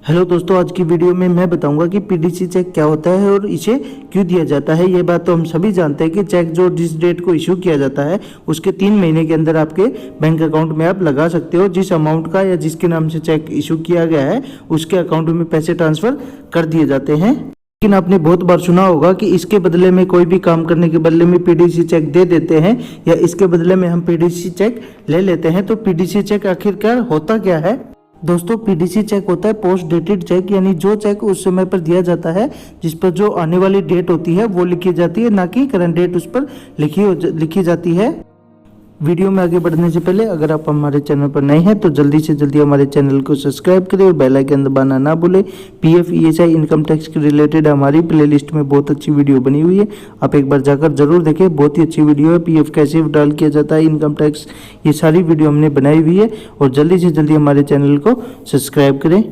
Hello दोस्तों, आज की वीडियो में मैं बताऊंगा कि पीडीसी चेक क्या होता है और इसे क्यों दिया जाता है। ये बात तो हम सभी जानते हैं कि चेक जो जिस डेट को इशू किया जाता है उसके 3 महीने के अंदर आपके बैंक अकाउंट में आप लगा सकते हो। जिस अमाउंट का या जिसके नाम से चेक इशू किया गया है उसके अकाउंट में पैसे ट्रांसफर कर दिए जाते हैं। लेकिन आपने बहुत बार सुना होगा कि इसके बदले में कोई भी काम करने के बदले में पीडीसी चेक दे देते हैं या इसके बदले में हम पीडीसी चेक ले लेते हैं। तो पीडीसी चेक आखिरकार होता क्या है? दोस्तों, पीडीसी चेक होता है पोस्ट डेटेड चेक, यानी जो चेक उस समय पर दिया जाता है जिस पर जो आने वाली डेट होती है वो लिखी जाती है, ना कि करंट डेट उस पर लिखी जाती है। वीडियो में आगे बढ़ने से पहले अगर आप हमारे चैनल पर नए हैं तो जल्दी से जल्दी हमारे चैनल को सब्सक्राइब करें और बेल आइकन दबाना ना भूलें। पीएफ, ईएसआई, इनकम टैक्स के रिलेटेड हमारी प्लेलिस्ट में बहुत अच्छी वीडियो बनी हुई है, आप एक बार जाकर जरूर देखें। बहुत ही अच्छी वीडियो है। पीएफ कैसे विड्रॉल किया जाता है, इनकम टैक्स, ये सारी वीडियो हमने बनाई हुई है और जल्दी से जल्दी हमारे चैनल को सब्सक्राइब करें।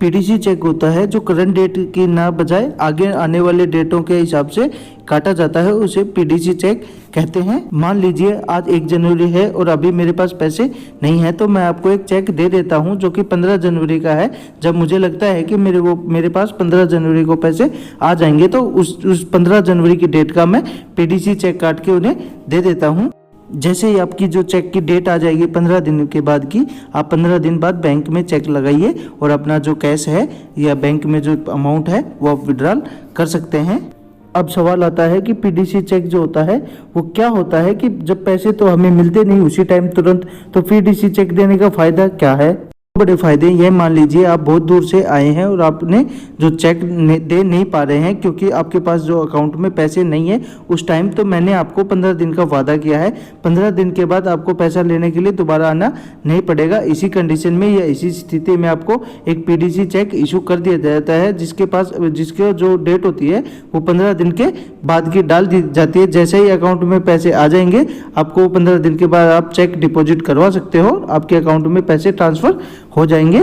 पीडीसी चेक होता है जो करंट डेट की ना बजाय आगे आने वाले डेटों के हिसाब से काटा जाता है, उसे पीडीसी चेक कहते हैं। मान लीजिए आज 1 जनवरी है और अभी मेरे पास पैसे नहीं है, तो मैं आपको एक चेक दे देता हूं जो कि 15 जनवरी का है। जब मुझे लगता है कि मेरे पास 15 जनवरी को पैसे आ जाएंगे तो उस 15 जनवरी की डेट का मैं पीडीसी चेक काट के उन्हें दे देता हूँ। जैसे ही आपकी जो चेक की डेट आ जाएगी 15 दिन के बाद की, आप 15 दिन बाद बैंक में चेक लगाइए और अपना जो कैश है या बैंक में जो अमाउंट है वो आप विड्रॉल कर सकते हैं। अब सवाल आता है कि पीडीसी चेक जो होता है वो क्या होता है, कि जब पैसे तो हमें मिलते नहीं उसी टाइम तुरंत, तो पीडीसी चेक देने का फायदा क्या है? बड़े फायदे ये, मान लीजिए आप बहुत दूर से आए हैं और आपने जो चेक दे नहीं पा रहे हैं क्योंकि आपके पास जो अकाउंट में पैसे नहीं है उस टाइम, तो मैंने आपको 15 दिन का वादा किया है। 15 दिन के बाद आपको पैसा लेने के लिए दोबारा आना नहीं पड़ेगा। इसी कंडीशन में या इसी स्थिति में आपको एक पीडीसी चेक इशू कर दिया जाता है जिसके जो डेट होती है वो 15 दिन के बाद की डाल दी जाती है। जैसे ही अकाउंट में पैसे आ जाएंगे आपको 15 दिन के बाद आप चेक डिपॉजिट करवा सकते हो, आपके अकाउंट में पैसे ट्रांसफर हो जाएंगे।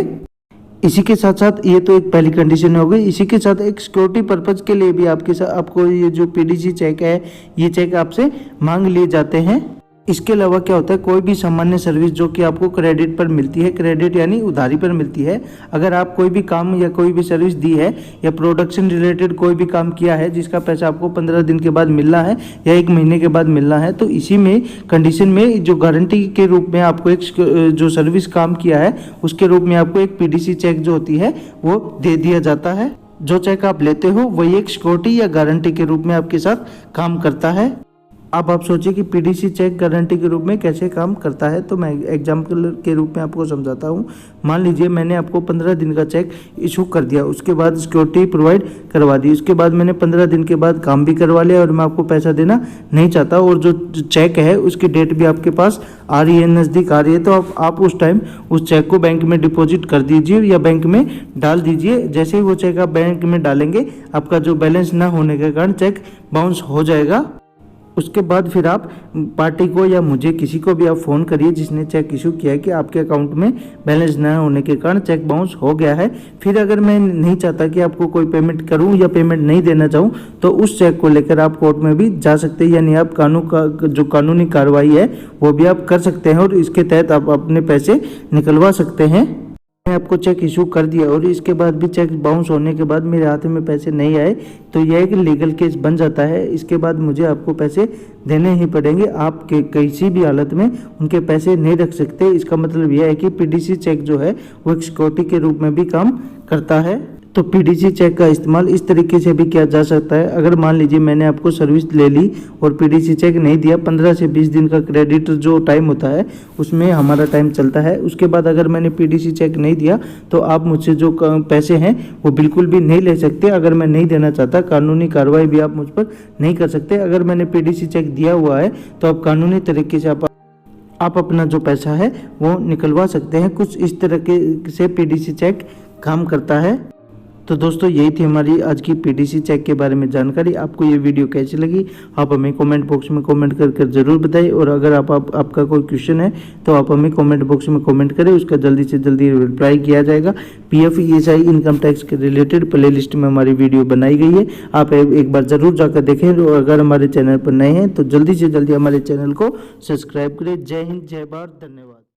इसी के साथ साथ ये तो एक पहली कंडीशन हो गई। इसी के साथ एक सिक्योरिटी पर्पज के लिए भी आपको ये जो पीडीसी चेक है ये चेक आपसे मांग लिए जाते हैं। इसके अलावा क्या होता है, कोई भी सामान्य सर्विस जो कि आपको क्रेडिट पर मिलती है, क्रेडिट यानी उधारी पर मिलती है, अगर आप कोई भी काम या कोई भी सर्विस दी है या प्रोडक्शन रिलेटेड कोई भी काम किया है जिसका पैसा आपको 15 दिन के बाद मिलना है या 1 महीने के बाद मिलना है, तो इसी में कंडीशन में जो गारंटी के रूप में आपको एक जो सर्विस काम किया है उसके रूप में आपको एक पीडीसी चेक जो होती है वो दे दिया जाता है। जो चेक आप लेते हो वही एक सिक्योरिटी या गारंटी के रूप में आपके साथ काम करता है। अब आप सोचिए कि पीडीसी चेक गारंटी के रूप में कैसे काम करता है, तो मैं एग्जाम्पल के रूप में आपको समझाता हूँ। मान लीजिए मैंने आपको 15 दिन का चेक इशू कर दिया, उसके बाद सिक्योरिटी प्रोवाइड करवा दी, उसके बाद मैंने 15 दिन के बाद काम भी करवा लिया और मैं आपको पैसा देना नहीं चाहता और जो चेक है उसकी डेट भी आपके पास आ रही है, नज़दीक आ रही है, तो आप उस टाइम उस चेक को बैंक में डिपॉजिट कर दीजिए या बैंक में डाल दीजिए। जैसे ही वो चेक आप बैंक में डालेंगे आपका जो बैलेंस ना होने के कारण चेक बाउंस हो जाएगा। उसके बाद फिर आप पार्टी को या मुझे किसी को भी आप फ़ोन करिए जिसने चेक इशू किया है कि आपके अकाउंट में बैलेंस न होने के कारण चेक बाउंस हो गया है। फिर अगर मैं नहीं चाहता कि आपको कोई पेमेंट करूं या पेमेंट नहीं देना चाहूं तो उस चेक को लेकर आप कोर्ट में भी जा सकते हैं, यानी आप जो कानूनी कार्रवाई है वो भी आप कर सकते हैं और इसके तहत आप अपने पैसे निकलवा सकते हैं। मैं आपको चेक इशू कर दिया और इसके बाद भी चेक बाउंस होने के बाद मेरे हाथ में पैसे नहीं आए तो यह एक लीगल केस बन जाता है। इसके बाद मुझे आपको पैसे देने ही पड़ेंगे, आप किसी भी हालत में उनके पैसे नहीं रख सकते। इसका मतलब यह है कि पीडीसी चेक जो है वो एक सिक्योरिटी के रूप में भी काम करता है। तो पीडीसी चेक का इस्तेमाल इस तरीके से भी किया जा सकता है। अगर मान लीजिए मैंने आपको सर्विस ले ली और पीडीसी चेक नहीं दिया, 15 से 20 दिन का क्रेडिट जो टाइम होता है उसमें हमारा टाइम चलता है। उसके बाद अगर मैंने पीडीसी चेक नहीं दिया तो आप मुझसे जो पैसे हैं वो बिल्कुल भी नहीं ले सकते। अगर मैं नहीं देना चाहता कानूनी कार्रवाई भी आप मुझ पर नहीं कर सकते। अगर मैंने पीडीसी चेक दिया हुआ है तो आप कानूनी तरीके से आप अपना जो पैसा है वो निकलवा सकते हैं। कुछ इस तरह से पीडीसी चेक काम करता है। तो दोस्तों यही थी हमारी आज की पीडीसी चेक के बारे में जानकारी। आपको ये वीडियो कैसी लगी आप हमें कमेंट बॉक्स में कमेंट कर जरूर बताइए और अगर आपका कोई क्वेश्चन है तो आप हमें कमेंट बॉक्स में कमेंट करें, उसका जल्दी से जल्दी रिप्लाई किया जाएगा। पीएफ, ईएसआई, इनकम टैक्स के रिलेटेड प्लेलिस्ट में हमारी वीडियो बनाई गई है, आप एक बार जरूर जाकर देखें। और अगर हमारे चैनल पर नए हैं तो जल्दी से जल्दी हमारे चैनल को सब्सक्राइब करें। जय हिंद, जय भारत, धन्यवाद।